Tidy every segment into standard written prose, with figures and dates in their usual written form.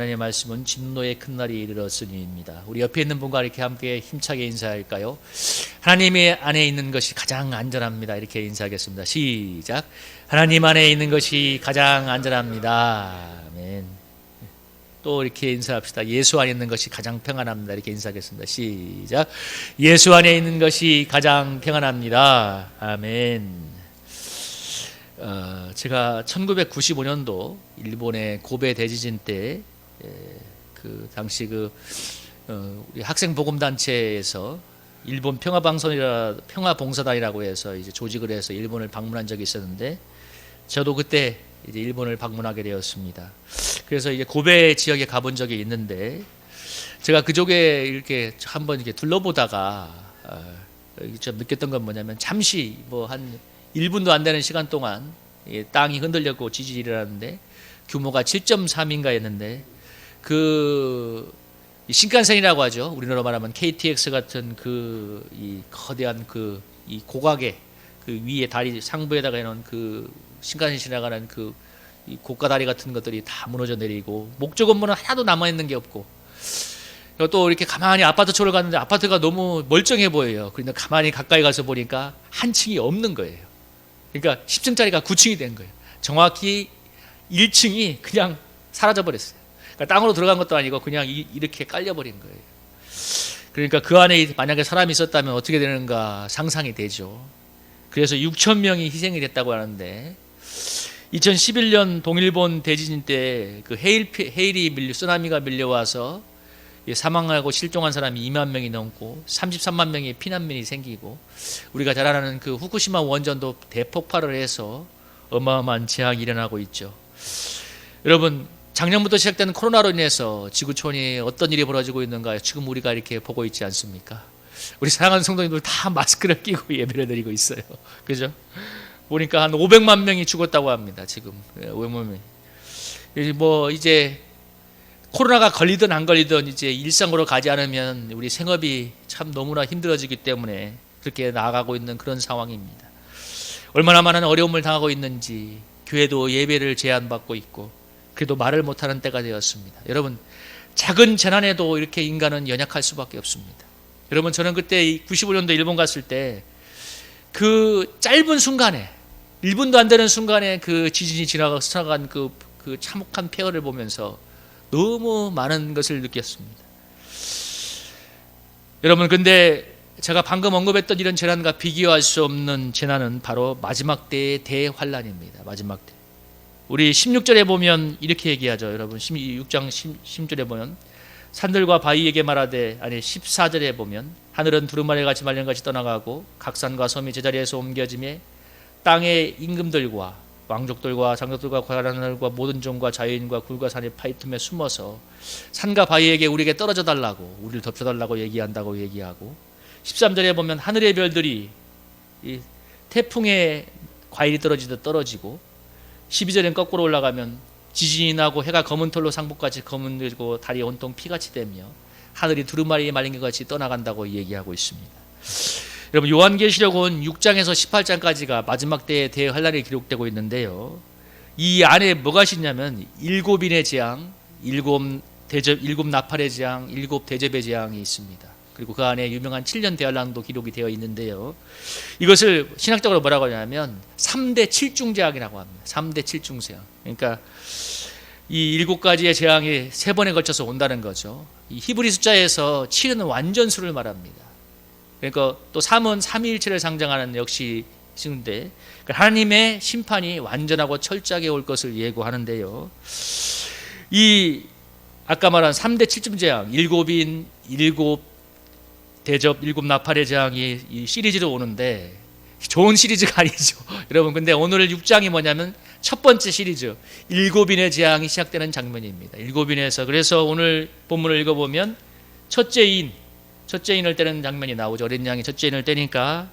하나님의 말씀은 진노의 큰 날이 이르렀으니입니다. 우리 옆에 있는 분과 이렇게 함께 힘차게 인사할까요? 하나님의 안에 있는 것이 가장 안전합니다. 이렇게 인사하겠습니다. 시작. 하나님 안에 있는 것이 가장 안전합니다. 아멘. 또 이렇게 인사합시다. 예수 안에 있는 것이 가장 평안합니다. 이렇게 인사하겠습니다. 시작. 예수 안에 있는 것이 가장 평안합니다. 아멘. 제가 1995년도 일본의 고베 대지진 때 그 당시 우리 학생 보금 단체에서 일본 평화봉사단이라고 해서 이제 조직을 해서 일본을 방문한 적이 있었는데 저도 그때 이제 일본을 방문하게 되었습니다. 그래서 이제 고베 지역에 가본 적이 있는데 제가 그쪽에 이렇게 한번 이렇게 둘러보다가 좀 느꼈던 건 뭐냐면 잠시 한 1분도 안 되는 시간 동안 땅이 흔들렸고 지진이 일어났는데 규모가 7.3인가였는데 그 신칸센이라고 하죠. 우리나라로 말하면 KTX 같은 이 거대한 이 고각의 그 위에 다리 상부에다가 해놓은 그 신칸센이 지나가는 이 고가 다리 같은 것들이 다 무너져 내리고 목조 건물은 하나도 남아 있는 게 없고 또 이렇게 가만히 아파트 쪽을 갔는데 아파트가 너무 멀쩡해 보여요. 그런데 가만히 가까이 가서 보니까 한 층이 없는 거예요. 그러니까 10층짜리가 9층이 된 거예요. 정확히 1층이 그냥 사라져 버렸어요. 그러니까 땅으로 들어간 것도 아니고 그냥 이렇게 깔려버린 거예요. 그러니까 그 안에 만약에 사람이 있었다면 어떻게 되는가 상상이 되죠. 그래서 6천 명이 희생이 됐다고 하는데 2011년 동일본 대지진 때 그 쓰나미가 밀려와서 사망하고 실종한 사람이 2만 명이 넘고 33만 명의 피난민이 생기고 우리가 잘 아는 그 후쿠시마 원전도 대폭발을 해서 어마어마한 재앙이 일어나고 있죠. 여러분, 작년부터 시작된 코로나로 인해서 지구촌이 어떤 일이 벌어지고 있는가 지금 우리가 이렇게 보고 있지 않습니까? 우리 사랑하는 성도님들 다 마스크를 끼고 예배를 드리고 있어요. 그죠? 보니까 한 500만 명이 죽었다고 합니다. 지금 500만 명이. 이제 코로나가 걸리든 안 걸리든 이제 일상으로 가지 않으면 우리 생업이 참 너무나 힘들어지기 때문에 그렇게 나아가고 있는 그런 상황입니다. 얼마나 많은 어려움을 당하고 있는지 교회도 예배를 제한받고 있고 그래도 말을 못하는 때가 되었습니다. 여러분, 작은 재난에도 이렇게 인간은 연약할 수밖에 없습니다. 여러분, 저는 그때 95년도 일본 갔을 때 그 짧은 순간에 1분도 안 되는 순간에 그 지진이 지나간 그 참혹한 폐허를 보면서 너무 많은 것을 느꼈습니다. 여러분, 근데 제가 방금 언급했던 이런 재난과 비교할 수 없는 재난은 바로 마지막 때의 대환란입니다. 마지막 때. 우리 16절에 보면 이렇게 얘기하죠. 여러분, 6장 16절에 보면 산들과 바위에게 말하되, 14절에 보면 하늘은 두루마리같이 말년같이 떠나가고 각 산과 섬이 제자리에서 옮겨지며 땅의 임금들과 왕족들과 장족들과 과란들과 모든 종과 자유인과 굴과 산이 파이 틈에 숨어서 산과 바위에게 우리에게 떨어져 달라고 우리를 덮쳐달라고 얘기한다고 얘기하고 13절에 보면 하늘의 별들이 이 태풍에 과일이 떨어지듯 떨어지고 12절엔 거꾸로 올라가면 지진이 나고 해가 검은 털로 상복같이 검은되고 달이 온통 피같이 되며 하늘이 두루마리에 말린 것 같이 떠나간다고 얘기하고 있습니다. 여러분, 요한계시록은 6장에서 18장까지가 마지막 때의 대환란이 기록되고 있는데요. 이 안에 뭐가 있냐면 7인의 재앙, 7 나팔의 재앙, 7 대접의 재앙이 있습니다. 그리고 그 안에 유명한 7년 대환란도 기록이 되어 있는데요. 이것을 신학적으로 뭐라고 하냐면 3대 7중 재앙이라고 합니다. 3대 7중 재앙. 그러니까 이 7가지의 재앙이 3번에 걸쳐서 온다는 거죠. 이 히브리 숫자에서 7은 완전수를 말합니다. 그러니까 또 3은 삼위일체를 상징하는 역시 있는데 하나님의 심판이 완전하고 철저하게 올 것을 예고하는데요. 이 아까 말한 3대 7중 재앙, 7인, 7 대접, 7 나팔의 재앙이 이 시리즈로 오는데 좋은 시리즈가 아니죠. 여러분, 근데 오늘 6장이 뭐냐면 첫 번째 시리즈 7인의 재앙이 시작되는 장면입니다. 7인에서 그래서 오늘 본문을 읽어보면 첫째 인을 떼는 장면이 나오죠. 어린 양이 첫째 인을 떼니까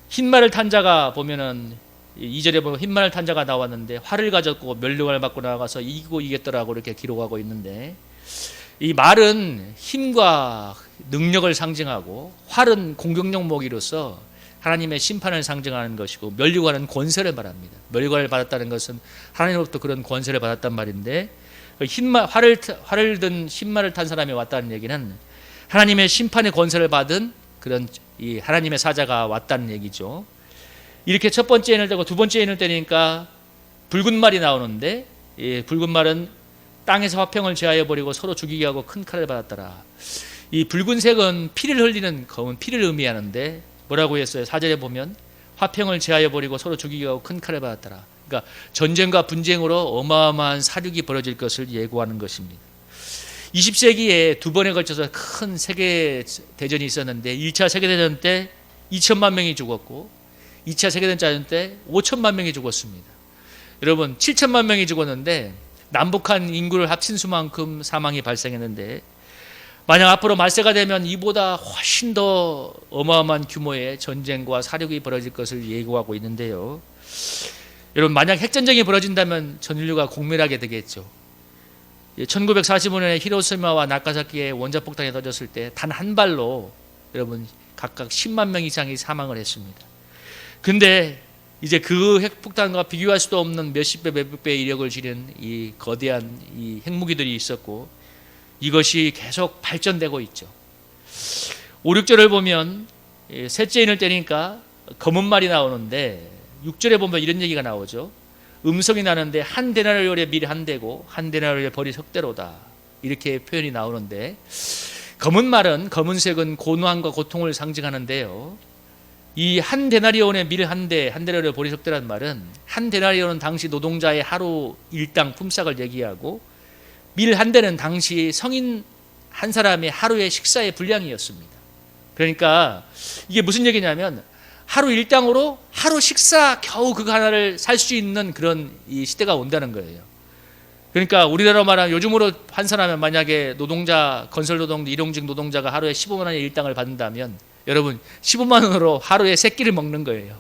흰말을 탄 자가 보면은 2절에 보면 흰말을 탄 자가 나왔는데 활을 가졌고 멸류관을 받고 나가서 이기고 이겼더라고 이렇게 기록하고 있는데 이 말은 힘과 능력을 상징하고 활은 공격용 무기로서 하나님의 심판을 상징하는 것이고 멸류관은 권세를 말합니다. 멸류관을 받았다는 것은 하나님으로부터 그런 권세를 받았단 말인데 활을 든 흰말을 탄 사람이 왔다는 얘기는 하나님의 심판의 권세를 받은 그런 이 하나님의 사자가 왔다는 얘기죠. 이렇게 첫 번째 인을 떼고 두 번째 인을 떼니까 붉은 말이 나오는데, 붉은 말은 땅에서 화평을 제하여 버리고 서로 죽이게 하고 큰 칼을 받았더라. 이 붉은색은 피를 흘리는 검은 피를 의미하는데 뭐라고 했어요? 4절에 보면 화평을 제하여 버리고 서로 죽이게 하고 큰 칼을 받았더라. 그러니까 전쟁과 분쟁으로 어마어마한 사륙이 벌어질 것을 예고하는 것입니다. 20세기에 두 번에 걸쳐서 큰 세계 대전이 있었는데 1차 세계대전 때 2천만 명이 죽었고 2차 세계대전 때 5천만 명이 죽었습니다. 여러분 7천만 명이 죽었는데 남북한 인구를 합친 수만큼 사망이 발생했는데, 만약 앞으로 말세가 되면 이보다 훨씬 더 어마어마한 규모의 전쟁과 사륙이 벌어질 것을 예고하고 있는데요. 여러분 만약 핵전쟁이 벌어진다면 전 인류가 공멸하게 되겠죠. 1945년에 히로시마와 나가사키에 원자폭탄이 터졌을 때 단 한 발로 여러분 각각 10만 명 이상이 사망을 했습니다. 근데 이제 그 핵폭탄과 비교할 수도 없는 몇십 배, 몇백 배의 이력을 지닌 이 거대한 이 핵무기들이 있었고 이것이 계속 발전되고 있죠. 5, 6절을 보면 셋째 인을 떼니까 검은 말이 나오는데 6절에 보면 이런 얘기가 나오죠. 음성이 나는데 한 데나리온의 밀이 한 대고 한 데나리온의 벌이 석 대로다. 이렇게 표현이 나오는데, 검은 말은 검은색은 고난과 고통을 상징하는데요. 이 한 데나리온의 밀 한 대, 한 데나리온의 벌이 석 대라는 말은 한 데나리온은 당시 노동자의 하루 일당 품삯을 얘기하고 밀 한 대는 당시 성인 한 사람의 하루의 식사의 분량이었습니다. 그러니까 이게 무슨 얘기냐면 하루 일당으로 하루 식사 겨우 그거 하나를 살 수 있는 그런 이 시대가 온다는 거예요. 그러니까 우리나라로 말하면 요즘으로 환산하면 만약에 노동자, 건설 노동, 일용직 노동자가 하루에 15만 원의 일당을 받는다면 여러분 15만 원으로 하루에 3끼를 먹는 거예요.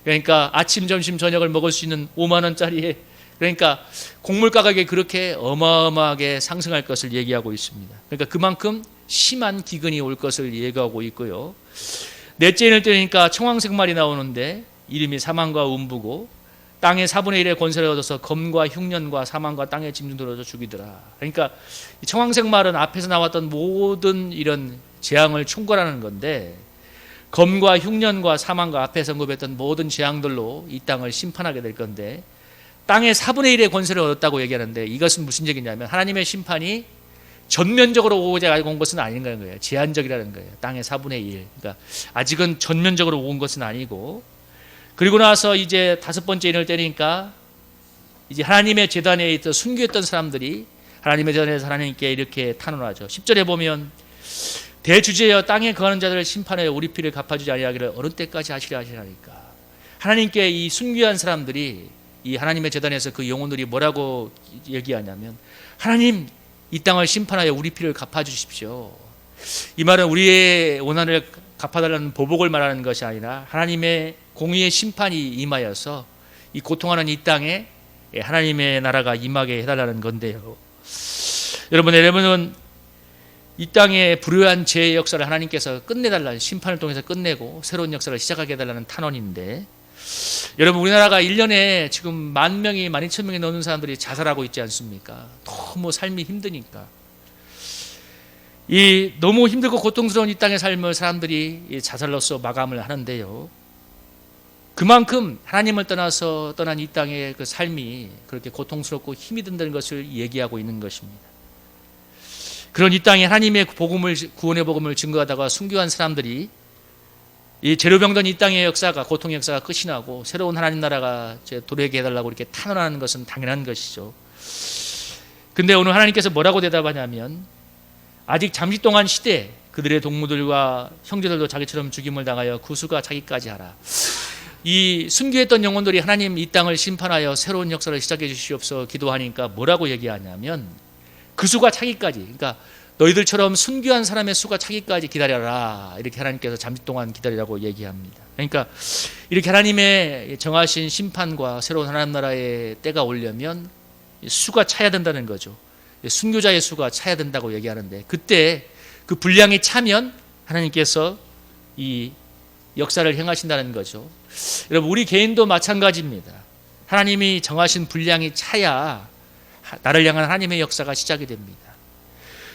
그러니까 아침, 점심, 저녁을 먹을 수 있는 5만 원짜리에, 그러니까 곡물 가격이 그렇게 어마어마하게 상승할 것을 얘기하고 있습니다. 그러니까 그만큼 심한 기근이 올 것을 예고하고 있고요. 넷째 인을 떼니까 청황색 말이 나오는데 이름이 사망과 음부고 땅의 4분의 1의 권세를 얻어서 검과 흉년과 사망과 땅의 짐승들을 얻어 죽이더라. 그러니까 청황색 말은 앞에서 나왔던 모든 이런 재앙을 총괄하는 건데, 검과 흉년과 사망과 앞에서 언급했던 모든 재앙들로 이 땅을 심판하게 될 건데, 땅의 4분의 1의 권세를 얻었다고 얘기하는데 이것은 무슨 얘기냐면 하나님의 심판이 전면적으로 오고자 알고 온 것은 아닌 거예요. 제한적이라는 거예요. 땅의 4분의 1. 그러니까 아직은 전면적으로 온 것은 아니고, 그리고 나서 이제 다섯 번째 인을 떼니까 이제 하나님의 제단에 있어 순교했던 사람들이 하나님의 제단에서 하나님께 이렇게 탄원하죠. 10절에 보면 대주제여 땅에 거하는 자들을 심판하여 우리 피를 갚아주지 아니하기를 어느 때까지 하시려 하시나니까. 하나님께 이 순교한 사람들이 이 하나님의 제단에서 그 영혼들이 뭐라고 얘기하냐면 하나님 이 땅을 심판하여 우리 피를 갚아주십시오. 이 말은 우리의 원한을 갚아달라는 보복을 말하는 것이 아니라 하나님의 공의의 심판이 임하여서 이 고통하는 이 땅에 하나님의 나라가 임하게 해달라는 건데요. 여러분은 이 땅의 불효한 죄의 역사를 하나님께서 끝내달라는, 심판을 통해서 끝내고 새로운 역사를 시작하게 해달라는 탄원인데, 여러분 우리나라가 1년에 지금 10,000명이 12,000명이 넘는 사람들이 자살하고 있지 않습니까? 너무 삶이 힘드니까. 이 너무 힘들고 고통스러운 이 땅의 삶을 사람들이 자살로서 마감을 하는데요. 그만큼 하나님을 떠나서 떠난 이 땅의 그 삶이 그렇게 고통스럽고 힘이 든다는 것을 얘기하고 있는 것입니다. 그런 이 땅에 하나님의 복음을, 구원의 복음을 증거하다가 순교한 사람들이 이 재료병든 이 땅의 역사가, 고통의 역사가 끝이 나고 새로운 하나님 나라가 도래하게 해달라고 이렇게 탄원하는 것은 당연한 것이죠. 근데 오늘 하나님께서 뭐라고 대답하냐면 아직 잠시 동안 시대 그들의 동무들과 형제들도 자기처럼 죽임을 당하여 구수가 차기까지 하라. 이 순교했던 영혼들이 하나님 이 땅을 심판하여 새로운 역사를 시작해 주시옵소서 기도하니까 뭐라고 얘기하냐면 그 수가 차기까지, 그러니까 너희들처럼 순교한 사람의 수가 차기까지 기다려라. 이렇게 하나님께서 잠시 동안 기다리라고 얘기합니다. 그러니까 이렇게 하나님의 정하신 심판과 새로운 하나님 나라의 때가 오려면 수가 차야 된다는 거죠. 순교자의 수가 차야 된다고 얘기하는데 그때 그 분량이 차면 하나님께서 이 역사를 행하신다는 거죠. 여러분 우리 개인도 마찬가지입니다. 하나님이 정하신 분량이 차야 나를 향한 하나님의 역사가 시작이 됩니다.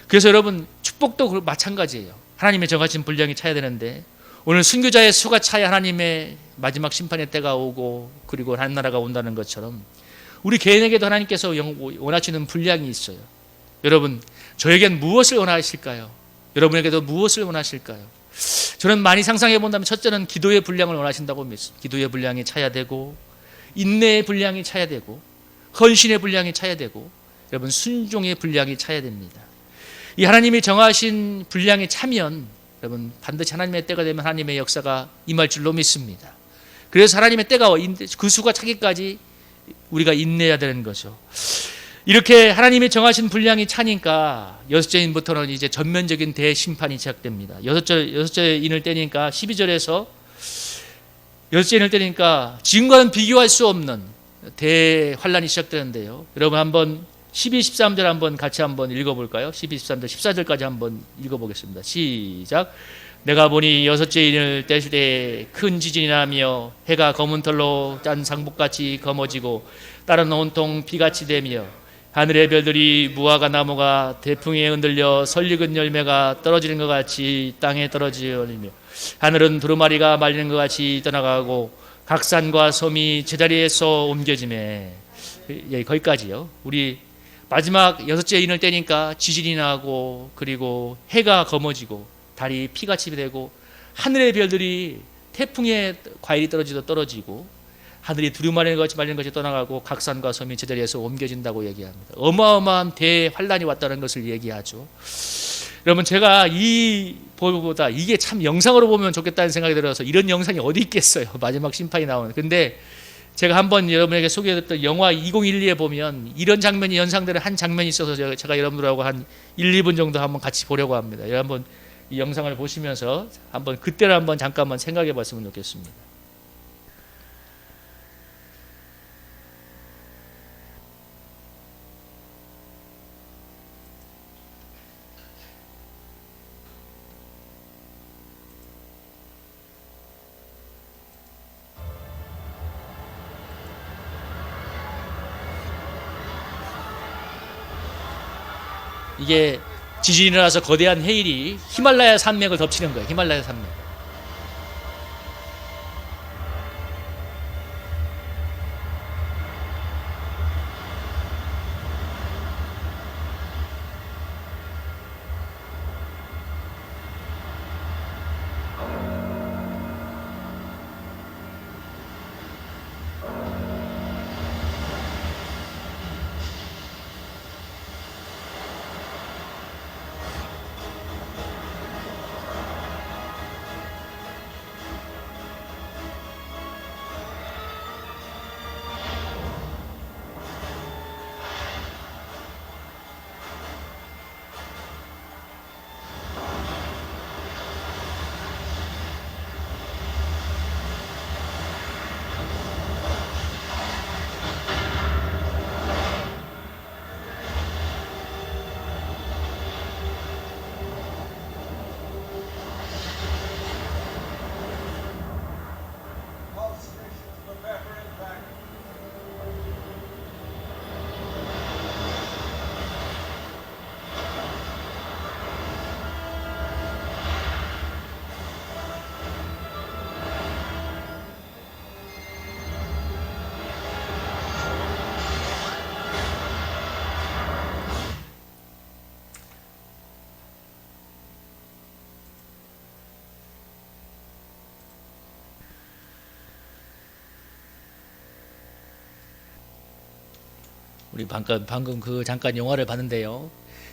그래서 여러분 축복도 마찬가지예요. 하나님의 정하신 분량이 차야 되는데 오늘 순교자의 수가 차야 하나님의 마지막 심판의 때가 오고 그리고 하나님 나라가 온다는 것처럼 우리 개인에게도 하나님께서 원하시는 분량이 있어요. 여러분 저에겐 무엇을 원하실까요? 여러분에게도 무엇을 원하실까요? 저는 많이 상상해 본다면 첫째는 기도의 분량을 원하신다고 믿습니다. 기도의 분량이 차야 되고 인내의 분량이 차야 되고 헌신의 분량이 차야 되고 여러분 순종의 분량이 차야 됩니다. 이 하나님이 정하신 분량이 차면 여러분 반드시 하나님의 때가 되면 하나님의 역사가 임할 줄로 믿습니다. 그래서 하나님의 때가 그 수가 차기까지 우리가 인내해야 되는 거죠. 이렇게 하나님이 정하신 분량이 차니까 여섯째 인부터는 이제 전면적인 대심판이 시작됩니다. 여섯째 인을 떼니까 12절에서 여섯째 인을 떼니까 지금과는 비교할 수 없는 대환란이 시작되는데요. 여러분 한번 12, 13절 한번 같이 한번 읽어볼까요? 12, 13절, 14절까지 한번 읽어보겠습니다. 시작. 내가 보니 여섯째 인을 뗄 때 큰 지진이 나며 해가 검은 털로 짠 상복같이 검어지고 땅은 온통 피같이 되며 하늘의 별들이 무화과 나무가 대풍에 흔들려 설익은 열매가 떨어지는 것 같이 땅에 떨어지며 하늘은 두루마리가 말리는 것 같이 떠나가고 각 산과 섬이 제자리에서 옮겨지매. 거기까지요. 우리 마지막 여섯째 인을 떼니까 지진이 나고 그리고 해가 검어지고 달이 피같이 되고 하늘의 별들이 태풍에 과일이 떨어지고 하늘이 두루마리는 것이 말리는 것이 떠나가고 각 산과 섬이 제자리에서 옮겨진다고 얘기합니다. 어마어마한 대환란이 왔다는 것을 얘기하죠. 여러분 제가 이 보다 이게 참 영상으로 보면 좋겠다는 생각이 들어서 이런 영상이 어디 있겠어요. 마지막 심판이 나오는. 근데 제가 한번 여러분에게 소개해드렸던 영화 2012에 보면 이런 장면이 연상되는 한 장면이 있어서 제가 여러분들하고 한 1, 2분 정도 한번 같이 보려고 합니다. 여러분 이 영상을 보시면서 한번 그때를 한번 잠깐만 생각해 봤으면 좋겠습니다. 이게 지진이 일어나서 거대한 해일이 히말라야 산맥을 덮치는 거예요. 히말라야 산맥. 우리 방금 그 잠깐 영화를 봤는데요.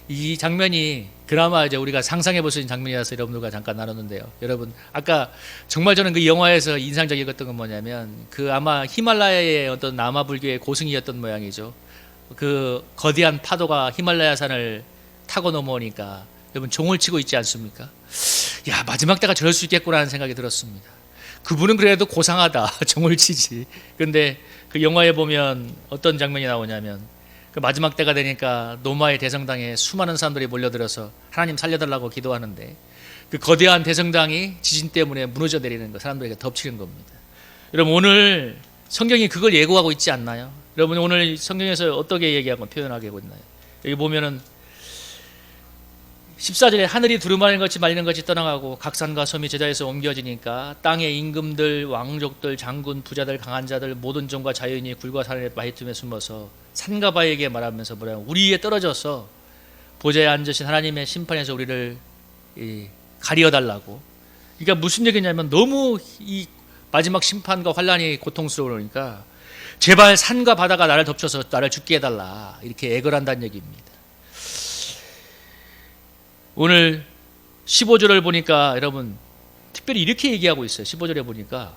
이 장면이 드라마 이제 우리가 상상해 볼 수 있는 장면이라서 여러분들과 잠깐 나눴는데요. 여러분 아까 정말 저는 그 영화에서 인상적이었던 건 뭐냐면 그 아마 히말라야의 어떤 남아 불교의 고승이었던 모양이죠. 그 거대한 파도가 히말라야 산을 타고 넘어오니까 여러분 종을 치고 있지 않습니까? 야, 마지막 때가 저럴 수 있겠구나 하는 생각이 들었습니다. 그분은 그래도 고상하다. 종을 치지. 근데 그 영화에 보면 어떤 장면이 나오냐면 그 마지막 때가 되니까 노마의 대성당에 수많은 사람들이 몰려들어서 하나님 살려달라고 기도하는데 그 거대한 대성당이 지진 때문에 무너져 내리는 거, 사람들에게 덮치는 겁니다. 여러분 오늘 성경이 그걸 예고하고 있지 않나요? 여러분 오늘 성경에서 어떻게 얘기하고 표현하게 하고 있나요? 여기 보면은 14절에 하늘이 두루마리는 것이 말리는 것이 떠나가고 각 산과 섬이 제자리에서 옮겨지니까 땅의 임금들, 왕족들, 장군, 부자들, 강한 자들, 모든 종과 자유인이 굴과 산의 바위 틈에 숨어서 산과 바위에게 말하면서 뭐라고 우리 위에 떨어져서 보좌에 앉으신 하나님의 심판에서 우리를 가리어달라고. 그러니까 무슨 얘기냐면 너무 이 마지막 심판과 환란이 고통스러우니까 제발 산과 바다가 나를 덮쳐서 나를 죽게 해달라 이렇게 애걸한다는 얘기입니다. 오늘 15절을 보니까 여러분 특별히 이렇게 얘기하고 있어요. 15절에 보니까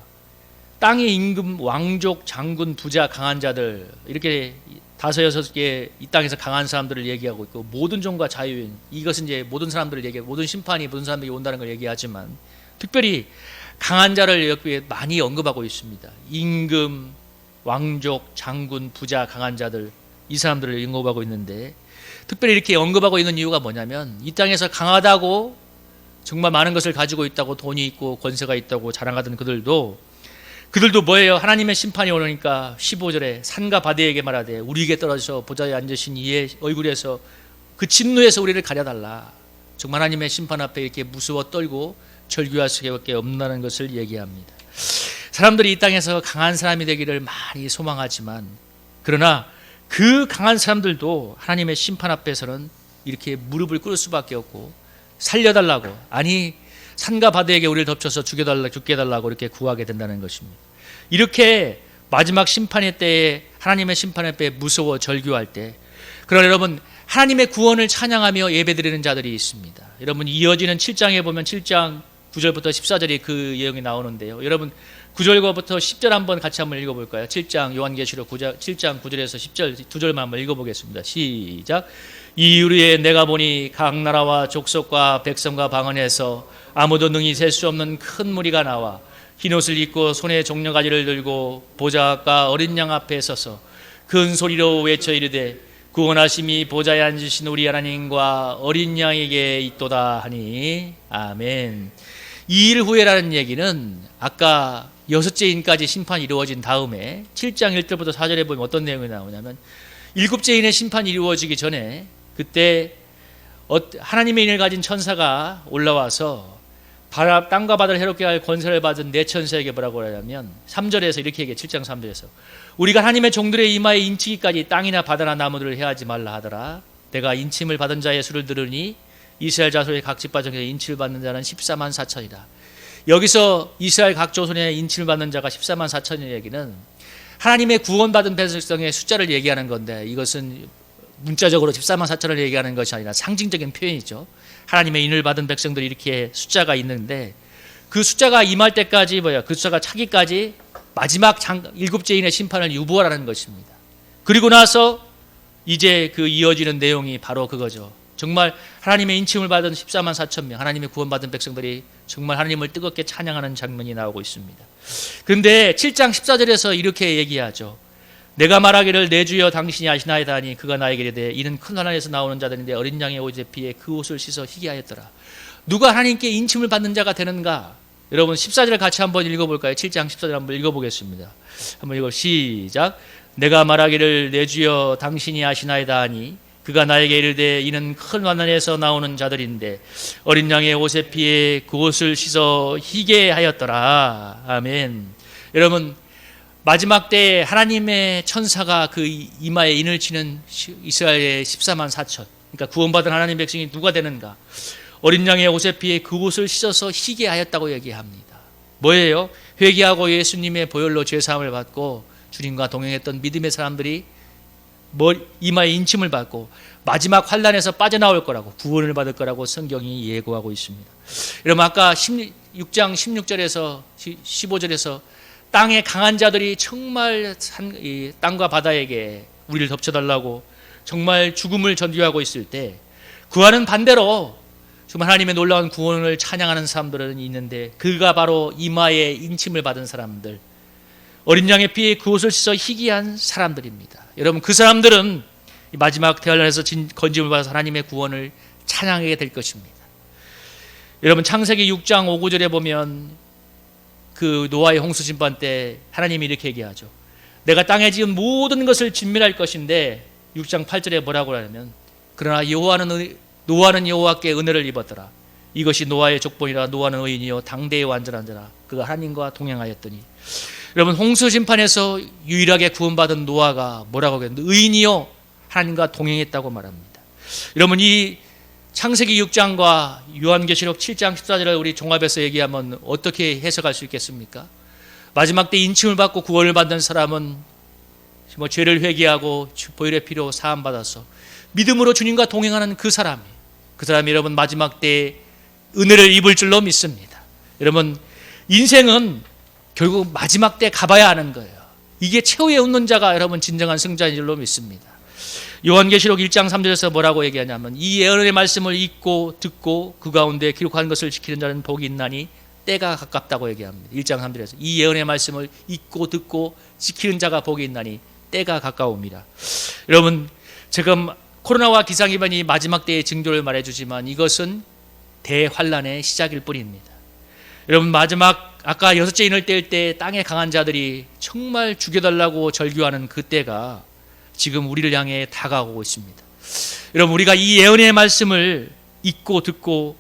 땅의 임금, 왕족, 장군, 부자, 강한 자들 이렇게 5, 6개 이 땅에서 강한 사람들을 얘기하고 있고 모든 종과 자유인, 이것은 이제 모든 사람들을 얘기하고 모든 심판이 모든 사람들이 온다는 걸 얘기하지만 특별히 강한 자를 여기에 많이 언급하고 있습니다. 임금, 왕족, 장군, 부자, 강한 자들 이 사람들을 언급하고 있는데 특별히 이렇게 언급하고 있는 이유가 뭐냐면 이 땅에서 강하다고 정말 많은 것을 가지고 있다고 돈이 있고 권세가 있다고 자랑하던 그들도 뭐예요? 하나님의 심판이 오니까 15절에 산과 바다에게 말하되 우리에게 떨어져서 보좌에 앉으신 이의 얼굴에서 그 진노에서 우리를 가려달라. 정말 하나님의 심판 앞에 이렇게 무서워 떨고 절규할 수밖에 없다는 것을 얘기합니다. 사람들이 이 땅에서 강한 사람이 되기를 많이 소망하지만 그러나 그 강한 사람들도 하나님의 심판 앞에서는 이렇게 무릎을 꿇을 수밖에 없고 살려달라고, 아니 산과 바다에게 우리를 덮쳐서 죽게 해달라고 이렇게 구하게 된다는 것입니다. 이렇게 마지막 심판의 때에 하나님의 심판의 때에 무서워 절규할 때, 그러나 여러분 하나님의 구원을 찬양하며 예배드리는 자들이 있습니다. 여러분 이어지는 7장에 보면 7장 9절부터 14절이 그 내용이 나오는데요. 여러분 9절부터 10절 한번 같이 한번 읽어볼까요? 7장 요한계시록 7장 9절에서 10절 두 절만 한번 읽어보겠습니다. 시작. 이후에 내가 보니 각 나라와 족속과 백성과 방언에서 아무도 능히 셀 수 없는 큰 무리가 나와 흰옷을 입고 손에 종려가지를 들고 보좌과 어린 양 앞에 서서 큰 소리로 외쳐 이르되 구원하심이 보좌에 앉으신 우리 하나님과 어린 양에게 있도다 하니 아멘. 이 일 후에라는 얘기는 아까 6째 인까지 심판이 이루어진 다음에 7장 1절부터 4절에 보면 어떤 내용이 나오냐면 7째 인의 심판이 이루어지기 전에 그때 하나님의 인을 가진 천사가 올라와서 땅과 바다를 해롭게 할 권세를 받은 네 천사에게 뭐라고 하냐면 3절에서 이렇게 얘기해. 7장 3절에서 우리가 하나님의 종들의 이마에 인치기까지 땅이나 바다나 나무들을 해하지 말라 하더라. 내가 인침을 받은 자의 수를 들으니 이스라엘 자손의 각 집과 정에서 인침을 받는 자는 14만 4천이다. 여기서 이스라엘 각 조선의 인침을 받는 자가 14만 4천의 얘기는 하나님의 구원받은 백성의 숫자를 얘기하는 건데 이것은 문자적으로 14만 4천을 얘기하는 것이 아니라 상징적인 표현이죠. 하나님의 인을 받은 백성들이 이렇게 숫자가 있는데 그 숫자가 임할 때까지 그 숫자가 차기까지 마지막 7째 인의 심판을 유보하라는 것입니다. 그리고 나서 이제 그 이어지는 내용이 바로 그거죠. 정말 하나님의 인침을 받은 14만 4천 명, 하나님의 구원받은 백성들이 정말 하나님을 뜨겁게 찬양하는 장면이 나오고 있습니다. 그런데 7장 14절에서 이렇게 얘기하죠. 내가 말하기를 내 주여 당신이 아시나이다 하니 그가 나에게 이르되 이는 큰 환난에서 나오는 자들인데 어린 양의 옷에 비해 그 옷을 씻어 희게 하였더라. 누가 하나님께 인침을 받는 자가 되는가? 여러분 14절 같이 한번 읽어볼까요? 7장 14절 한번 읽어보겠습니다. 한번 읽어 시작. 내가 말하기를 내 주여 당신이 아시나이다 하니 그가 나에게 이르되 이는 큰 환난에서 나오는 자들인데 어린 양의 옷에 비해 그 옷을 씻어 희게 하였더라. 아멘. 여러분 마지막 때에 하나님의 천사가 그 이마에 인을 치는 이스라엘의 14만 4천, 그러니까 구원받은 하나님 백성이 누가 되는가? 어린 양의 옷에 비해 그 옷을 씻어서 희게 하였다고 얘기합니다. 뭐예요? 회개하고 예수님의 보혈로 죄사함을 받고 주님과 동행했던 믿음의 사람들이 이마에 인침을 받고 마지막 환난에서 빠져나올 거라고, 구원을 받을 거라고 성경이 예고하고 있습니다. 여러분 아까 6장 16절에서 15절에서 땅의 강한 자들이 정말 땅과 바다에게 우리를 덮쳐달라고 정말 죽음을 전두하고 있을 때 그와는 반대로 정말 하나님의 놀라운 구원을 찬양하는 사람들은 있는데 그가 바로 이마에 인침을 받은 사람들, 어린 양의 피에 그 옷을 씻어 희귀한 사람들입니다. 여러분 그 사람들은 마지막 대환란에서 건짐을 받아서 하나님의 구원을 찬양하게 될 것입니다. 여러분 창세기 6장 5, 9절에 보면 그 노아의 홍수 심판 때 하나님이 이렇게 얘기하죠. 내가 땅에 지은 모든 것을 진멸할 것인데 6장 8절에 뭐라고 하냐면 그러나 노아는 여호와께 은혜를 입었더라. 이것이 노아의 족본이라. 노아는 의인이요 당대의 완전한 자라. 그가 하나님과 동행하였더니. 여러분, 홍수 심판에서 유일하게 구원받은 노아가 뭐라고 했는데 의인이요 하나님과 동행했다고 말합니다. 여러분, 이 창세기 6장과 요한계시록 7장 14절을 우리 종합해서 얘기하면 어떻게 해석할 수 있겠습니까? 마지막 때 인침을 받고 구원을 받는 사람은 죄를 회개하고 보혈의 피로 사함 받아서 믿음으로 주님과 동행하는 그 사람이 여러분 마지막 때 은혜를 입을 줄로 믿습니다. 여러분, 인생은 결국 마지막 때 가봐야 하는 거예요. 이게 최후의 웃는 자가 여러분 진정한 승자인 줄로 믿습니다. 요한계시록 1장 3절에서 뭐라고 얘기하냐면 이 예언의 말씀을 읽고 듣고 그 가운데 기록한 것을 지키는 자는 복이 있나니 때가 가깝다고 얘기합니다. 1장 3절에서 이 예언의 말씀을 읽고 듣고 지키는 자가 복이 있나니 때가 가까웁니다. 여러분, 지금 코로나와 기상이변이 마지막 때의 징조를 말해주지만 이것은 대환란의 시작일 뿐입니다. 여러분, 마지막 아까 여섯째 인을 뗄 때 땅의 강한 자들이 정말 죽여달라고 절규하는 그때가 지금 우리를 향해 다가오고 있습니다. 여러분, 우리가 이 예언의 말씀을 읽고 듣고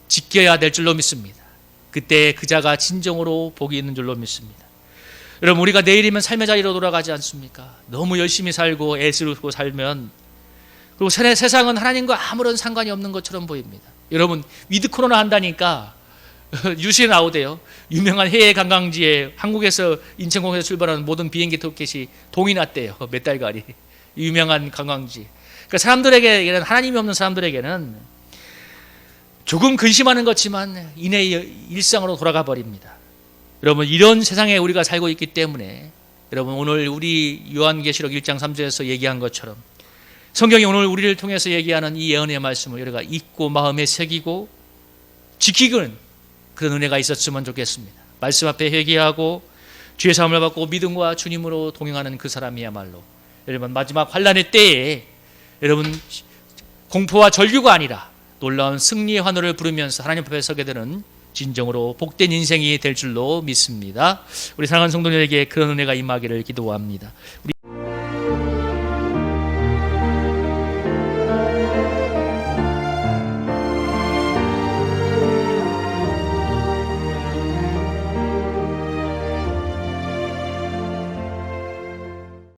지켜야 될 줄로 믿습니다. 그때 그 자가 진정으로 복이 있는 줄로 믿습니다. 여러분, 우리가 내일이면 삶의 자리로 돌아가지 않습니까? 너무 열심히 살고 애쓰고 살면 그리고 세상은 하나님과 아무런 상관이 없는 것처럼 보입니다. 여러분, 위드 코로나 한다니까 뉴스에 나오대요. 유명한 해외 관광지에 한국에서 인천공항에서 출발하는 모든 비행기 티켓이 동이 났대요. 몇 달간이. 유명한 관광지. 그러니까 사람들에게는, 하나님이 없는 사람들에게는 조금 근심하는 것지만 이내 일상으로 돌아가 버립니다. 여러분, 이런 세상에 우리가 살고 있기 때문에 여러분, 오늘 우리 요한계시록 1장 3절에서 얘기한 것처럼 성경이 오늘 우리를 통해서 얘기하는 이 예언의 말씀을 우리가 읽고 마음에 새기고 지키는 그런 은혜가 있었으면 좋겠습니다. 말씀 앞에 회개하고 죄 사함을 받고 믿음과 주님으로 동행하는 그 사람이야말로 여러분 마지막 환난의 때에 여러분 공포와 절규가 아니라 놀라운 승리의 환호를 부르면서 하나님 앞에 서게 되는 진정으로 복된 인생이 될 줄로 믿습니다. 우리 사랑하는 성도님에게 그런 은혜가 임하기를 기도합니다.